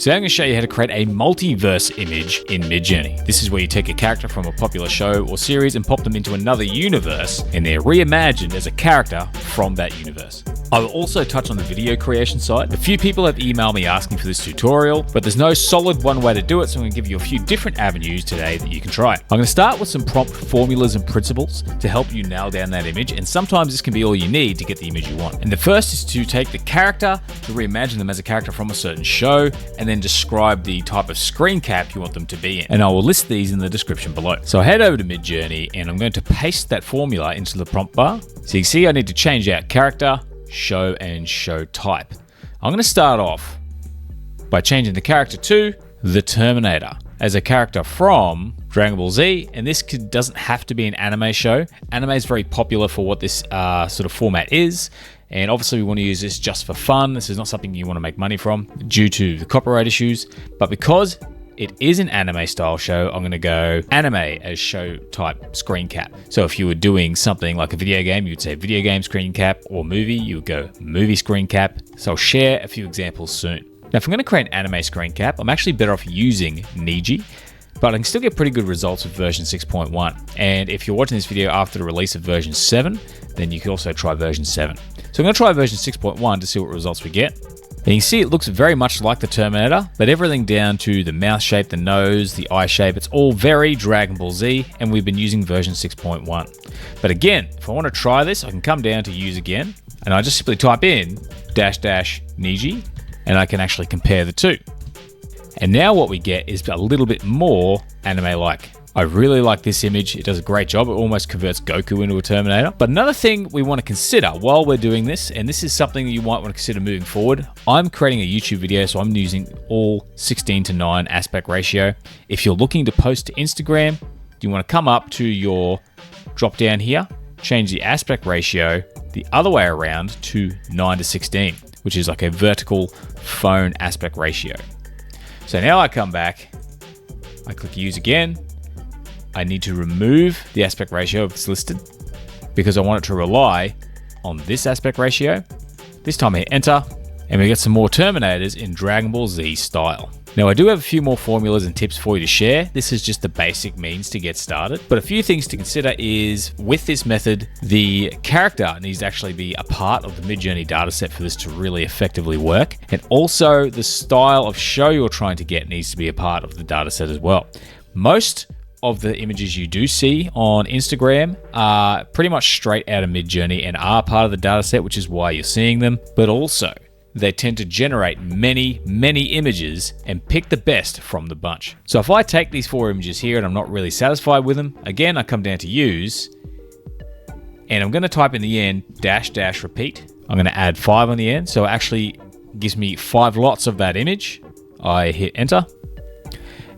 So I'm going to show you how to create a multiverse image in Midjourney. This is where you take a character from a popular show or series and pop them into another universe, and they're reimagined as a character from that universe. I will also touch on the video creation side. A few people have emailed me asking for this tutorial, but there's no solid one way to do it, so I'm going to give you a few different avenues today that you can try. I'm going to start with some prompt formulas and principles to help you nail down that image, and sometimes this can be all you need to get the image you want. And the first is to take the character, to reimagine them as a character from a certain show, and then describe the type of screen cap you want them to be in. And I will list these in the description below. So I head over to Midjourney and I'm going to paste that formula into the prompt bar. So you can see I need to change out character, show, and show type. I'm going to start off by changing the character to the Terminator as a character from Dragon Ball Z, and this doesn't have to be an anime show. Anime is very popular for what this sort of format is, and obviously we want to use this just for fun. This is not something you want to make money from due to the copyright issues, but because it is an anime style show, I'm going to go anime as show type screen cap. So if you were doing something like a video game, you would say video game screen cap, or movie, you would go movie screen cap. So I'll share a few examples soon. Now, if I'm going to create an anime screen cap, I'm actually better off using Niji, but I can still get pretty good results with version 6.1. And if you're watching this video after the release of version 7, then you can also try version 7. So I'm going to try version 6.1 to see what results we get. And you can see it looks very much like the Terminator, but everything down to the mouth shape, the nose, the eye shape, it's all very Dragon Ball Z, and we've been using version 6.1. But again, if I want to try this, I can come down to use again, and I just simply type in --Niji, and I can actually compare the two. And now what we get is a little bit more anime-like. I really like this image. It does a great job. It almost converts Goku into a Terminator. But another thing we want to consider while we're doing this, and this is something that you might want to consider moving forward, I'm creating a YouTube video, so I'm using all 16:9 aspect ratio. If you're looking to post to Instagram, you want to come up to your drop down here, change the aspect ratio the other way around to 9:16, which is like a vertical phone aspect ratio. So now I come back, I click use again. I need to remove the aspect ratio if it's listed because I want it to rely on this aspect ratio. This time I hit enter, and we get some more Terminators in Dragon Ball Z style. Now I do have a few more formulas and tips for you to share. This is just the basic means to get started. But a few things to consider is with this method, the character needs to actually be a part of the Midjourney dataset for this to really effectively work. And also the style of show you're trying to get needs to be a part of the dataset as well. Most of the images you do see on Instagram are pretty much straight out of Midjourney and are part of the dataset, which is why you're seeing them. But also, they tend to generate many images and pick the best from the bunch. So if I take these 4 images here and I'm not really satisfied with them, again, I come down to use, and I'm going to type in the end --repeat. I'm going to add 5 on the end, so it actually gives me 5 lots of that image. I hit enter.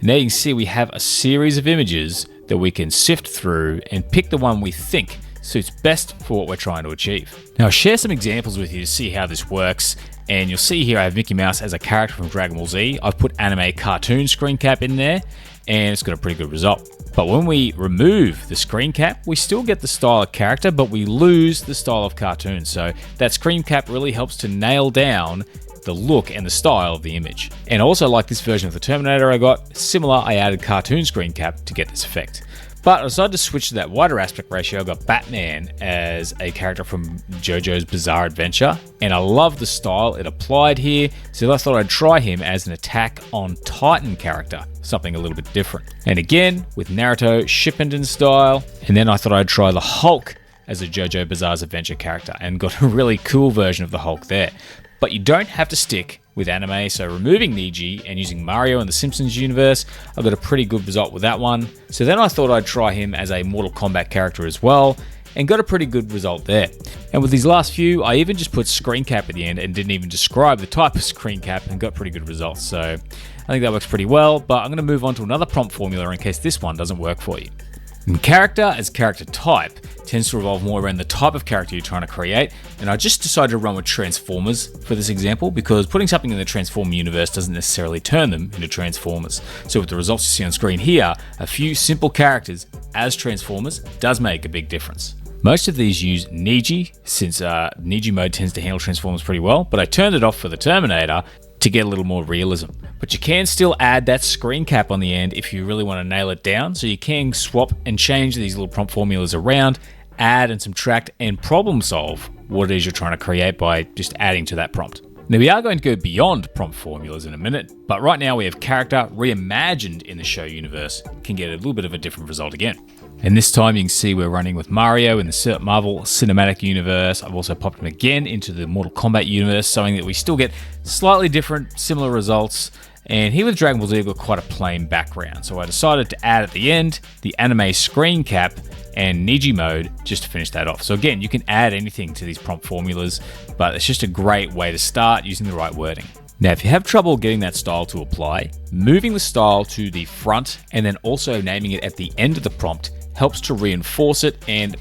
Now you can see we have a series of images that we can sift through and pick the one we think suits best for what we're trying to achieve. Now I'll share some examples with you to see how this works. And you'll see here I have Mickey Mouse as a character from Dragon Ball Z. I've put anime cartoon screen cap in there, and it's got a pretty good result. But when we remove the screen cap, we still get the style of character, but we lose the style of cartoon. So that screen cap really helps to nail down the look and the style of the image. And also, like this version of the Terminator I got, similar, I added cartoon screen cap to get this effect. But I decided to switch to that wider aspect ratio. I got Batman as a character from JoJo's Bizarre Adventure, and I love the style it applied here, so I thought I'd try him as an Attack on Titan character, something a little bit different. And again, with Naruto Shippuden style, and then I thought I'd try the Hulk as a JoJo Bizarre Adventure character, and got a really cool version of the Hulk there. But you don't have to stick with anime, so removing Niji and using Mario in the Simpsons universe, I got a pretty good result with that one. So then I thought I'd try him as a Mortal Kombat character as well, and got a pretty good result there. And with these last few, I even just put screen cap at the end and didn't even describe the type of screen cap and got pretty good results. So I think that works pretty well, but I'm going to move on to another prompt formula in case this one doesn't work for you. And character as character type tends to revolve more around the type of character you're trying to create, and I just decided to run with Transformers for this example because putting something in the Transformer universe doesn't necessarily turn them into Transformers. So with the results you see on screen here, a few simple characters as Transformers does make a big difference. Most of these use Niji, since Niji mode tends to handle Transformers pretty well, but I turned it off for the Terminator to get a little more realism. But you can still add that screen cap on the end if you really want to nail it down. So you can swap and change these little prompt formulas around, add and subtract and problem solve what it is you're trying to create by just adding to that prompt. Now we are going to go beyond prompt formulas in a minute, but right now we have character reimagined in the show universe can get a little bit of a different result again. And this time you can see we're running with Mario in the Marvel Cinematic Universe. I've also popped him again into the Mortal Kombat universe, showing that we still get slightly different, similar results. And here with Dragon Ball Z, got quite a plain background. So I decided to add at the end the anime screen cap and Niji mode just to finish that off. So again, you can add anything to these prompt formulas, but it's just a great way to start using the right wording. Now, if you have trouble getting that style to apply, moving the style to the front and then also naming it at the end of the prompt helps to reinforce it and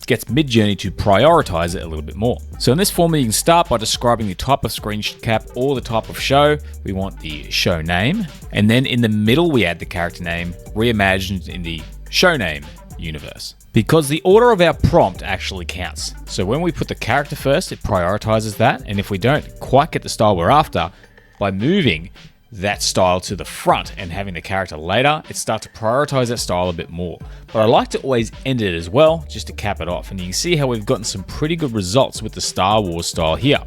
gets Midjourney to prioritize it a little bit more. So in this formula, you can start by describing the type of screen cap or the type of show. We want the show name. And then in the middle, we add the character name, reimagined in the show name universe. Because the order of our prompt actually counts. So when we put the character first, it prioritizes that. And if we don't quite get the style we're after, by moving that style to the front and having the character later, it starts to prioritize that style a bit more. But I like to always end it as well, just to cap it off. And you can see how we've gotten some pretty good results with the Star Wars style here.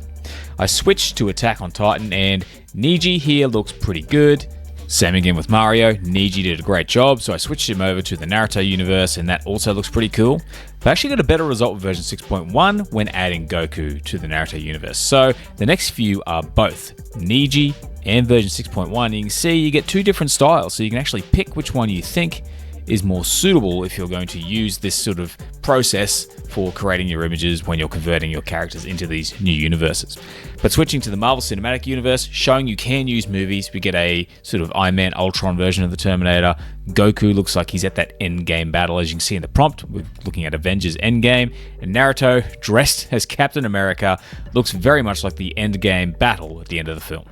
I switched to Attack on Titan and Niji here looks pretty good. Same again with Mario. Niji did a great job, so I switched him over to the Naruto universe and that also looks pretty cool. But I actually got a better result with version 6.1 when adding Goku to the Naruto universe. So the next few are both Niji and version 6.1. You can see you get two different styles, so you can actually pick which one you think is more suitable if you're going to use this sort of process for creating your images when you're converting your characters into these new universes. But switching to the Marvel Cinematic Universe, showing you can use movies, we get a sort of Iron Man Ultron version of the Terminator. Goku looks like he's at that endgame battle, as you can see in the prompt. We're looking at Avengers Endgame. And Naruto, dressed as Captain America, looks very much like the endgame battle at the end of the film.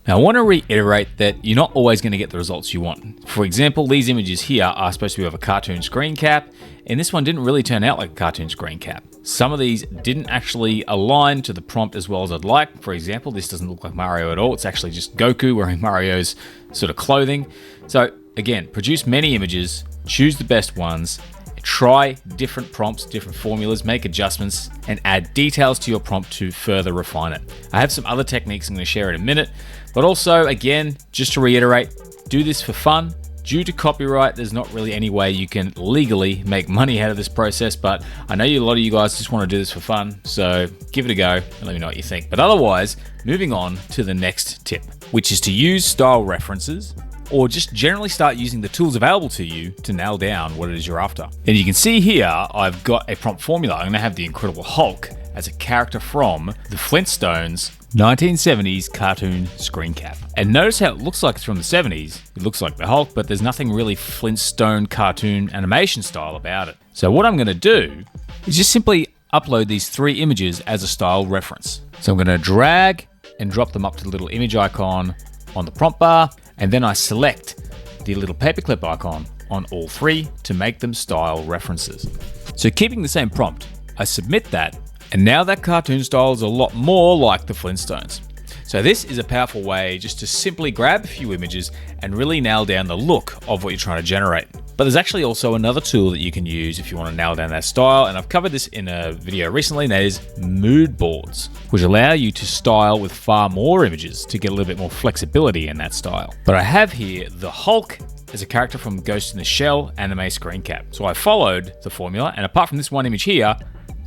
Now, I want to reiterate that you're not always going to get the results you want. For example, these images here are supposed to be of a cartoon screen cap, and this one didn't really turn out like a cartoon screen cap. Some of these didn't actually align to the prompt as well as I'd like. For example, this doesn't look like Mario at all. It's actually just Goku wearing Mario's sort of clothing. So again, produce many images, choose the best ones, try different prompts, different formulas, make adjustments, and add details to your prompt to further refine it. I have some other techniques I'm going to share in a minute, but also, again, just to reiterate, do this for fun. Due to copyright, there's not really any way you can legally make money out of this process, but I know a lot of you guys just want to do this for fun, so give it a go and let me know what you think. But otherwise, moving on to the next tip, which is to use style references or just generally start using the tools available to you to nail down what it is you're after. And you can see here, I've got a prompt formula. I'm going to have the Incredible Hulk as a character from the Flintstones 1970s cartoon screen cap. And notice how it looks like it's from the 70s. It looks like the Hulk, but there's nothing really Flintstone cartoon animation style about it. So what I'm going to do is just simply upload these three images as a style reference. So I'm going to drag and drop them up to the little image icon on the prompt bar, and then I select the little paperclip icon on all three to make them style references. So keeping the same prompt, I submit that, and now that cartoon style is a lot more like the Flintstones. So this is a powerful way just to simply grab a few images and really nail down the look of what you're trying to generate. But there's actually also another tool that you can use if you want to nail down that style, and I've covered this in a video recently, and that is mood boards, which allow you to style with far more images to get a little bit more flexibility in that style. But I have here the Hulk as a character from Ghost in the Shell anime screen cap. So I followed the formula, and apart from this one image here,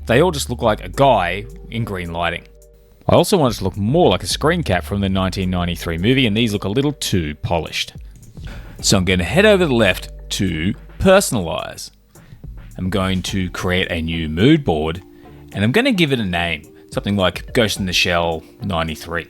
they all just look like a guy in green lighting. I also want it to look more like a screen cap from the 1993 movie, and these look a little too polished. So I'm going to head over to the left to personalize. I'm going to create a new mood board, and I'm going to give it a name, something like Ghost in the Shell 93.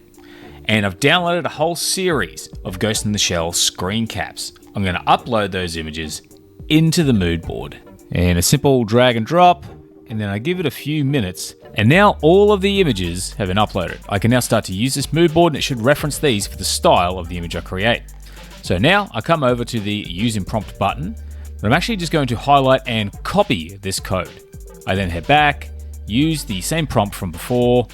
And I've downloaded a whole series of Ghost in the Shell screen caps. I'm going to upload those images into the mood board. And a simple drag and drop, and then I give it a few minutes, and now all of the images have been uploaded. I can now start to use this mood board, and it should reference these for the style of the image I create. So now I come over to the Use in Prompt button, but I'm actually just going to highlight and copy this code. I then head back, use the same prompt from before,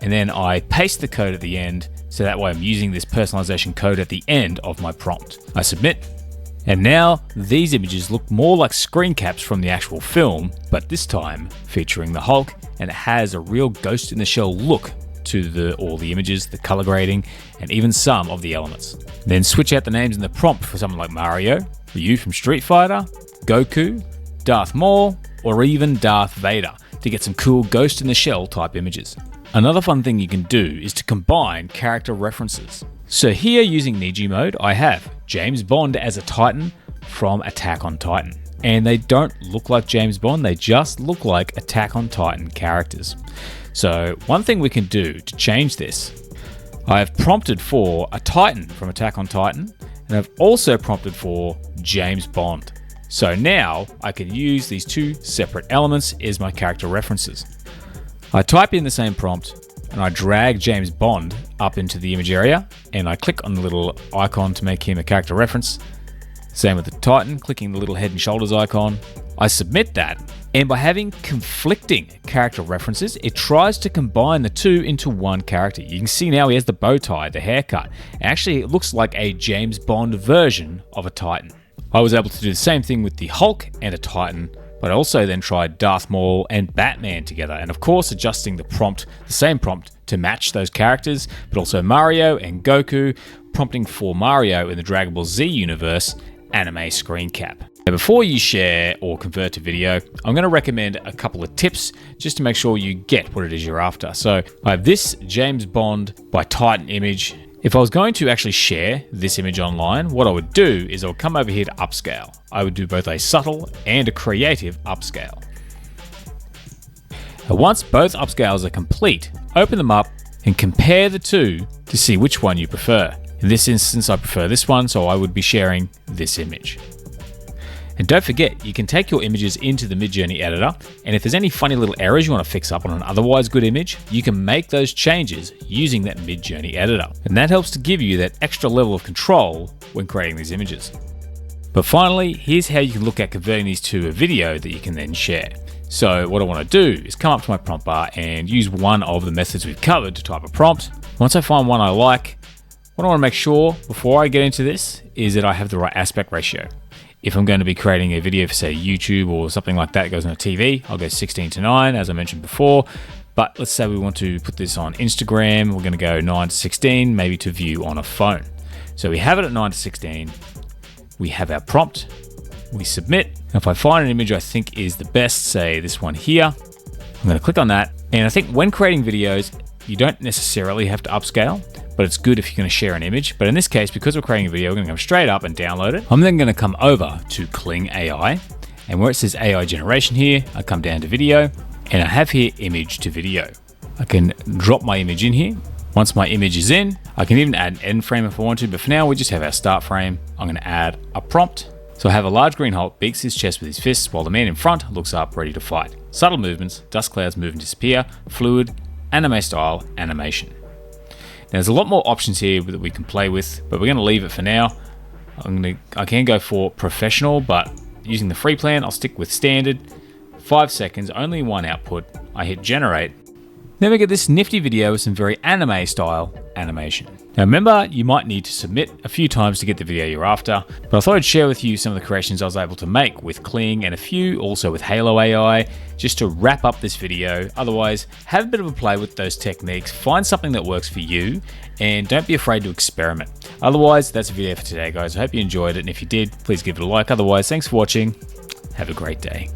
and then I paste the code at the end, so that way I'm using this personalization code at the end of my prompt. I submit, and now these images look more like screen caps from the actual film, but this time featuring the Hulk, and it has a real Ghost in the Shell look to all the images, the color grading, and even some of the elements. Then switch out the names in the prompt for someone like Mario, Ryu from Street Fighter, Goku, Darth Maul, or even Darth Vader to get some cool Ghost in the Shell type images. Another fun thing you can do is to combine character references. So here using Niji mode, I have James Bond as a Titan from Attack on Titan. And they don't look like James Bond, they just look like Attack on Titan characters. So one thing we can do to change this, I have prompted for a Titan from Attack on Titan, and I've also prompted for James Bond. So now I can use these two separate elements as my character references. I type in the same prompt and I drag James Bond up into the image area, and I click on the little icon to make him a character reference. Same with the Titan, clicking the little head and shoulders icon. I submit that, and by having conflicting character references, it tries to combine the two into one character. You can see now he has the bow tie, the haircut. Actually, it looks like a James Bond version of a Titan. I was able to do the same thing with the Hulk and a Titan, but I also then tried Darth Maul and Batman together, and of course adjusting the prompt, the same prompt, to match those characters, but also Mario and Goku, prompting for Mario in the Dragon Ball Z universe, anime screen cap. Now, before you share or convert to video, I'm going to recommend a couple of tips just to make sure you get what it is you're after. So I have this James Bond by Titan image. If I was going to actually share this image online, what I would do is I would come over here to upscale. I would do both a subtle and a creative upscale. Now, once both upscales are complete, open them up and compare the two to see which one you prefer. In this instance, I prefer this one, so I would be sharing this image. And don't forget, you can take your images into the Midjourney editor, and if there's any funny little errors you want to fix up on an otherwise good image, you can make those changes using that Midjourney editor. And that helps to give you that extra level of control when creating these images. But finally, here's how you can look at converting these to a video that you can then share. So what I want to do is come up to my prompt bar and use one of the methods we've covered to type a prompt. Once I find one I like, what I want to make sure before I get into this is that I have the right aspect ratio. If I'm going to be creating a video for, say, YouTube or something like that goes on a TV, I'll go 16:9, as I mentioned before. But let's say we want to put this on Instagram, we're going to go 9:16, maybe to view on a phone. So we have it at 9:16, we have our prompt, we submit. And if I find an image I think is the best, say this one here, I'm going to click on that. And I think when creating videos, you don't necessarily have to upscale, but it's good if you're going to share an image. But in this case, because we're creating a video, we're going to come straight up and download it. I'm then going to come over to Kling AI, and where it says AI generation here, I come down to video, and I have here image to video. I can drop my image in here. Once my image is in, I can even add an end frame if I want to, but for now we just have our start frame. I'm going to add a prompt. So I have a large green Hulk beats his chest with his fists while the man in front looks up ready to fight. Subtle movements, dust clouds move and disappear, fluid, anime style, animation. Now, there's a lot more options here that we can play with, but we're going to leave it for now. I can go for professional, but using the free plan, I'll stick with standard. 5 seconds, only one output. I hit generate. Then we get this nifty video with some very anime style animation. Now remember, you might need to submit a few times to get the video you're after, but I thought I'd share with you some of the creations I was able to make with Kling and a few also with Halo AI, just to wrap up this video. Otherwise, have a bit of a play with those techniques, find something that works for you, and don't be afraid to experiment. Otherwise, that's a video for today, guys. I hope you enjoyed it, and if you did, please give it a like. Otherwise, thanks for watching. Have a great day.